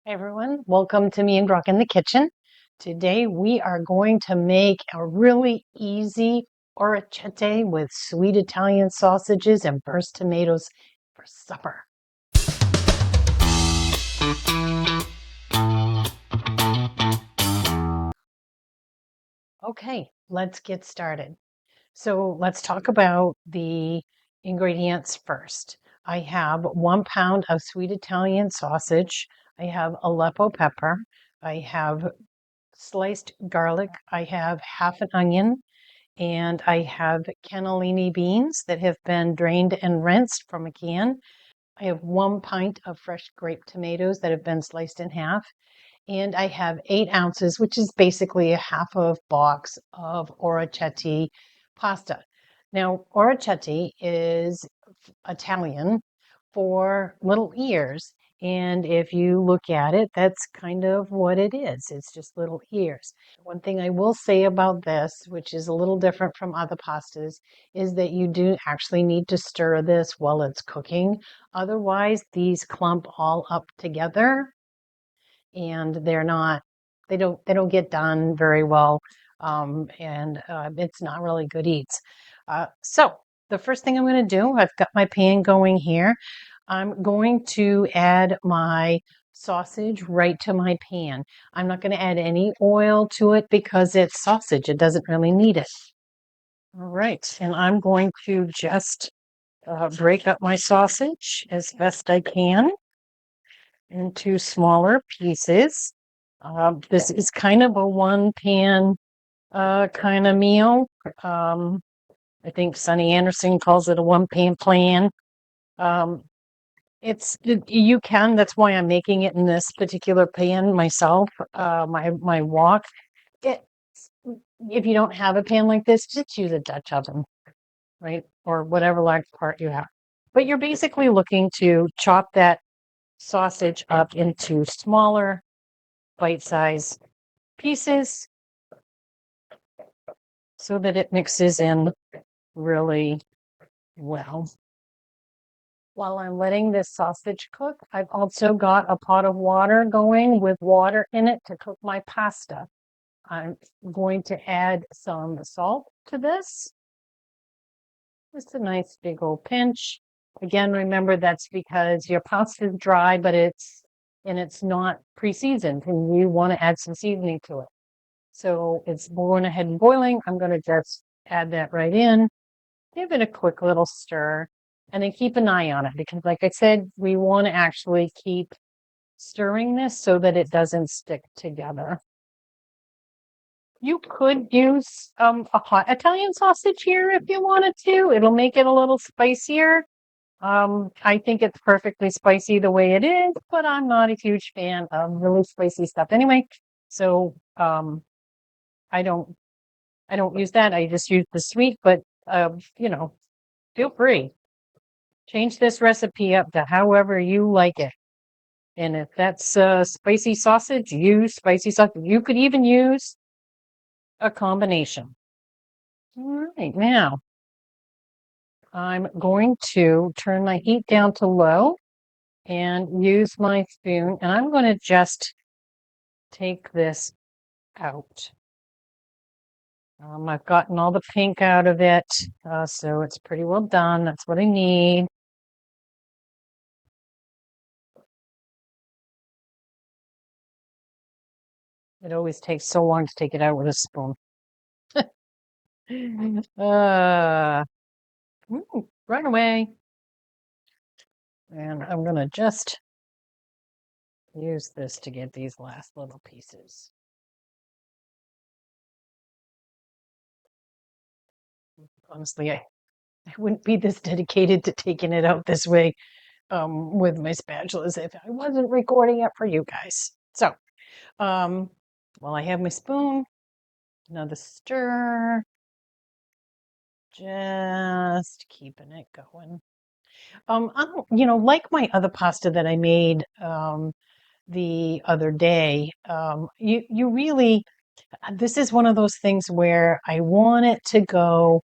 Hey everyone, welcome to me and Brock in the kitchen. Today we are going to make a really easy orecchiette with sweet Italian sausages and burst tomatoes for supper. Okay, let's get started. So let's talk about the ingredients first. I have 1 pound of sweet Italian sausage. I have Aleppo pepper. I have sliced garlic. I have half an onion, and I have cannellini beans that have been drained and rinsed from a can. I have 1 pint of fresh grape tomatoes that have been sliced in half, and I have 8 ounces, which is basically a half of box of orecchiette pasta. Now, orecchiette is Italian for little ears. And if you look at it, that's kind of what it is. It's just little ears. One thing I will say about this, which is a little different from other pastas, is that you do actually need to stir this while it's cooking. Otherwise, these clump all up together and they don't get done very well. And it's not really good eats. So the first thing I'm going to do, I've got my pan going here. I'm going to add my sausage right to my pan. I'm not going to add any oil to it because it's sausage. It doesn't really need it. All right, and I'm going to just break up my sausage as best I can into smaller pieces. This is kind of a one pan kind of meal. I think Sonny Anderson calls it a one pan plan. You can, that's why I'm making it in this particular pan myself, my wok. It, if you don't have a pan like this, just use a Dutch oven, right? Or whatever large part you have. But you're basically looking to chop that sausage up into smaller bite-sized pieces so that it mixes in really well. While I'm letting this sausage cook, I've also got a pot of water going with water in it to cook my pasta. I'm going to add some salt to this. Just a nice big old pinch. Again, remember that's because your pasta is dry, but it's not pre-seasoned, and you want to add some seasoning to it. So it's going ahead and boiling. I'm going to just add that right in. Give it a quick little stir, and then keep an eye on it because, like I said, we want to actually keep stirring this so that it doesn't stick together. You could use a hot Italian sausage here if you wanted to. It'll make it a little spicier. I think it's perfectly spicy the way it is, but I'm not a huge fan of really spicy stuff anyway. So I don't use that. I just use the sweet, but feel free. Change this recipe up to however you like it. And if that's spicy sausage, use spicy sausage. You could even use a combination. All right, now I'm going to turn my heat down to low and use my spoon, and I'm going to just take this out. I've gotten all the pink out of it, so it's pretty well done. That's what I need. It always takes so long to take it out with a spoon. Run away. And I'm going to just use this to get these last little pieces. Honestly, I wouldn't be this dedicated to taking it out this way with my spatulas if I wasn't recording it for you guys. So, while I have my spoon, another stir, just keeping it going. I don't, like my other pasta that I made the other day, you really, this is one of those things where I want it to go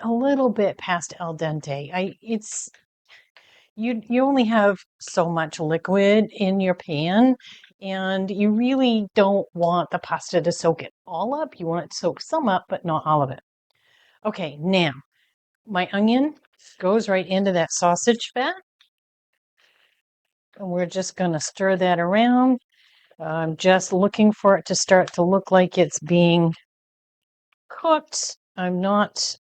a little bit past al dente. you only have so much liquid in your pan, and you really don't want the pasta to soak it all up. You want it to soak some up, but not all of it. Okay, now my onion goes right into that sausage fat, and we're just going to stir that around. I'm just looking for it to start to look like it's being cooked. I'm not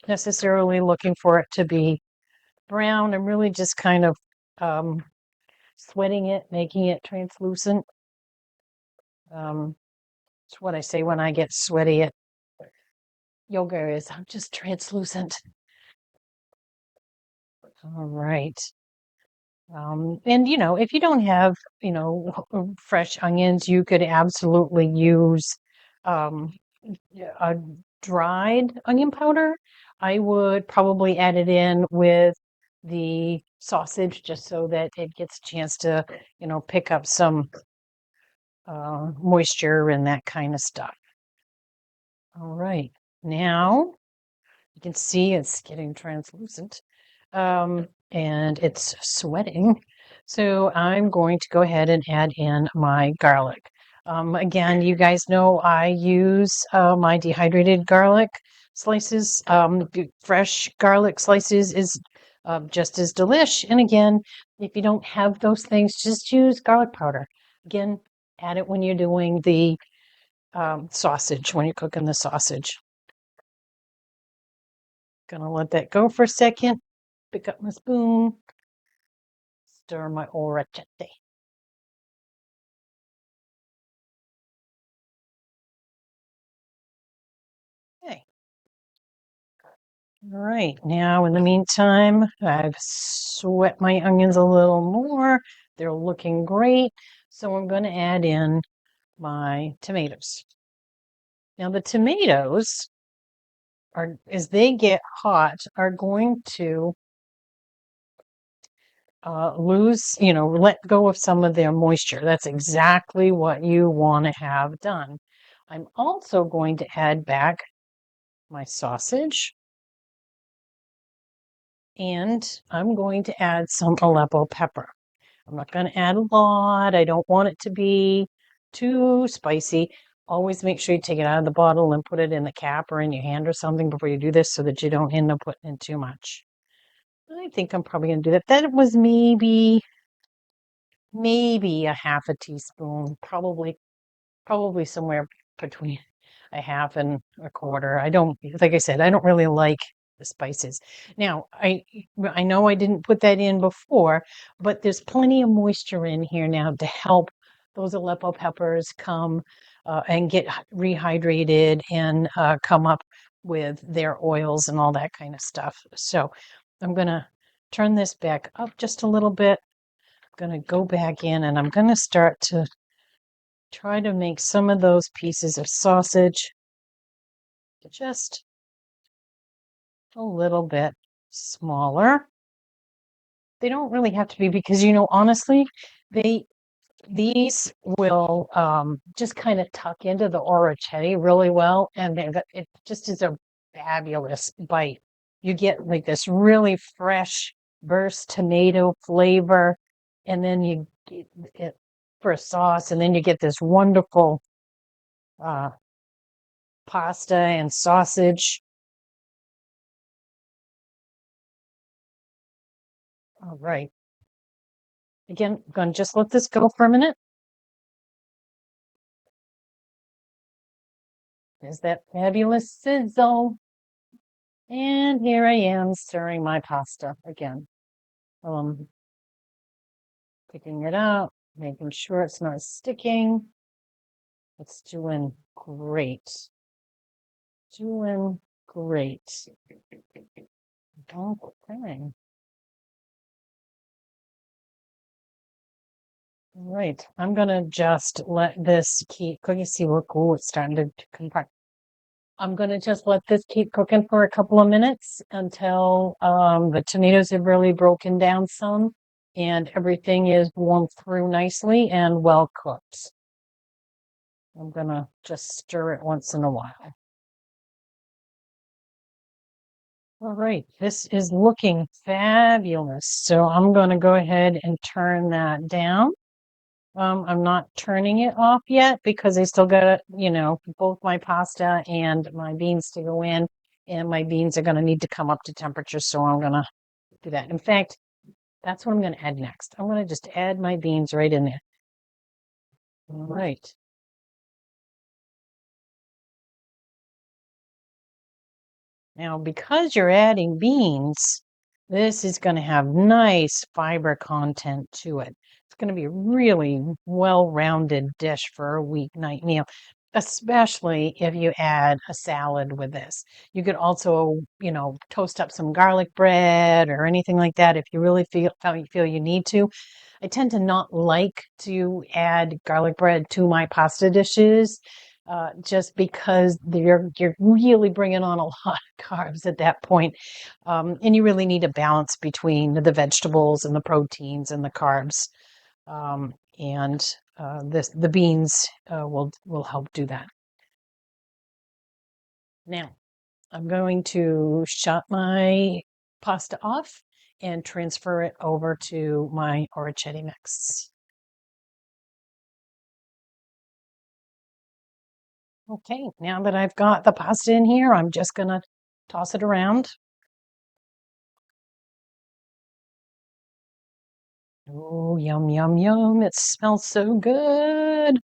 necessarily looking for it to be brown. I'm really just kind of sweating it, making it translucent. It's what I say when I get sweaty at yoga is I'm just translucent. All right. And if you don't have, fresh onions, you could absolutely use um, a dried onion powder. I would probably add it in with the sausage just so that it gets a chance to, pick up some moisture and that kind of stuff. All right. Now you can see it's getting translucent and it's sweating. So I'm going to go ahead and add in my garlic. Again, you guys know I use my dehydrated garlic slices. Fresh garlic slices is just as delish. And again, if you don't have those things, just use garlic powder. Again, add it when you're doing the sausage, when you're cooking the sausage. Gonna let that go for a second. Pick up my spoon. Stir my orecchiette. Okay. All right. Now, in the meantime, I've sweat my onions a little more. They're looking great. So I'm going to add in my tomatoes. Now, the tomatoes are, as they get hot, are going to let go of some of their moisture. That's exactly what you want to have done. I'm also going to add back my sausage, and I'm going to add some Aleppo pepper. I'm not going to add a lot. I don't want it to be too spicy. Always make sure you take it out of the bottle and put it in the cap or in your hand or something before you do this so that you don't end up putting in too much. I think I'm probably going to do that. That was maybe a half a teaspoon, probably somewhere between a half and a quarter. Like I said, I don't really like the spices. Now, I know I didn't put that in before, but there's plenty of moisture in here now to help those Aleppo peppers come and get rehydrated and come up with their oils and all that kind of stuff. So I'm going to turn this back up just a little bit. I'm going to go back in and I'm going to start to try to make some of those pieces of sausage just a little bit smaller. They don't really have to be because, honestly, these will just kind of tuck into the orecchiette really well, and it just is a fabulous bite. You get like this really fresh burst tomato flavor, and then you get it for a sauce, and then you get this wonderful uh, pasta and sausage. All right. Again, I'm going to just let this go for a minute. There's that fabulous sizzle. And here I am stirring my pasta again. Picking it up, making sure it's not sticking. It's doing great. Doing great. Okay. All right. I'm going to just let this keep cooking. See, look, oh, it's starting to compact. I'm going to just let this keep cooking for a couple of minutes until the tomatoes have really broken down some and everything is warmed through nicely and well cooked. I'm going to just stir it once in a while. All right, this is looking fabulous. So I'm going to go ahead and turn that down. I'm not turning it off yet because I still got, both my pasta and my beans to go in, and my beans are going to need to come up to temperature. So I'm going to do that. In fact, that's what I'm going to add next. I'm going to just add my beans right in there. All right. Now, because you're adding beans, this is going to have nice fiber content to it. It's going to be a really well-rounded dish for a weeknight meal, especially if you add a salad with this. You could also, toast up some garlic bread or anything like that if you really feel you need to. I tend to not like to add garlic bread to my pasta dishes just because you're really bringing on a lot of carbs at that point. And you really need a balance between the vegetables and the proteins and the carbs. And the beans will help do that. Now, I'm going to shut my pasta off and transfer it over to my orecchiette mix. Okay, now that I've got the pasta in here, I'm just gonna toss it around. Oh, yum, yum, yum. It smells so good.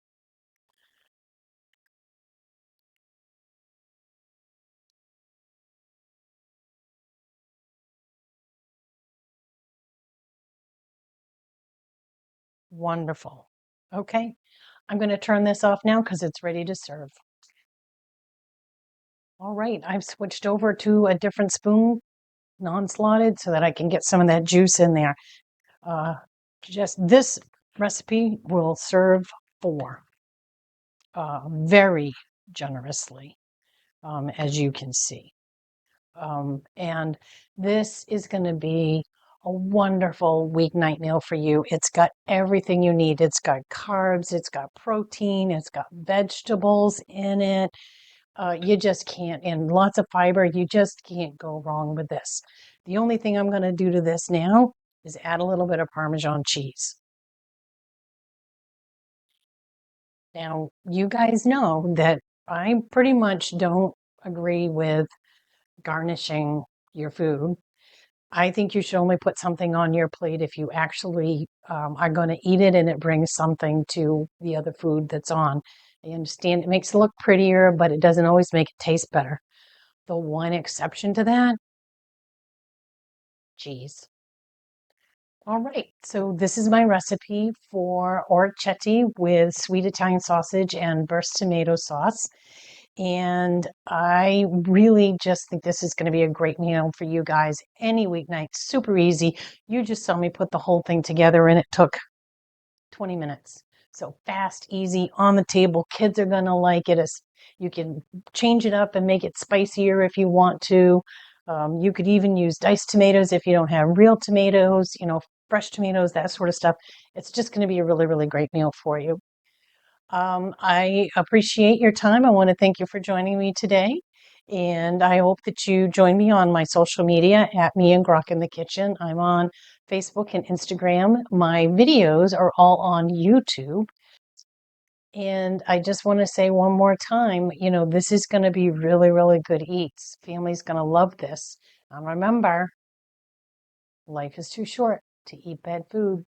Wonderful. Okay, I'm going to turn this off now because it's ready to serve. All right, I've switched over to a different spoon, non-slotted, so that I can get some of that juice in there. Just this recipe will serve four very generously, as you can see. And this is going to be a wonderful weeknight meal for you. It's got everything you need. It's got carbs, it's got protein, it's got vegetables in it. You just can't, and lots of fiber. You just can't go wrong with this. The only thing I'm going to do to this now is add a little bit of Parmesan cheese. Now, you guys know that I pretty much don't agree with garnishing your food. I think you should only put something on your plate if you actually are going to eat it and it brings something to the other food that's on. I understand it makes it look prettier, but it doesn't always make it taste better. The one exception to that, cheese. All right, so this is my recipe for orecchiette with sweet Italian sausage and burst tomato sauce. And I really just think this is going to be a great meal for you guys any weeknight. Super easy. You just saw me put the whole thing together and it took 20 minutes. So fast, easy, on the table. Kids are going to like it. You can change it up and make it spicier if you want to. You could even use diced tomatoes if you don't have real tomatoes, fresh tomatoes, that sort of stuff. It's just going to be a really, really great meal for you. I appreciate your time. I want to thank you for joining me today. And I hope that you join me on my social media at Me and Grok in the Kitchen. I'm on Facebook and Instagram. My videos are all on YouTube. And I just want to say one more time, this is going to be really, really good eats. Family's going to love this. And remember, life is too short to eat bad food.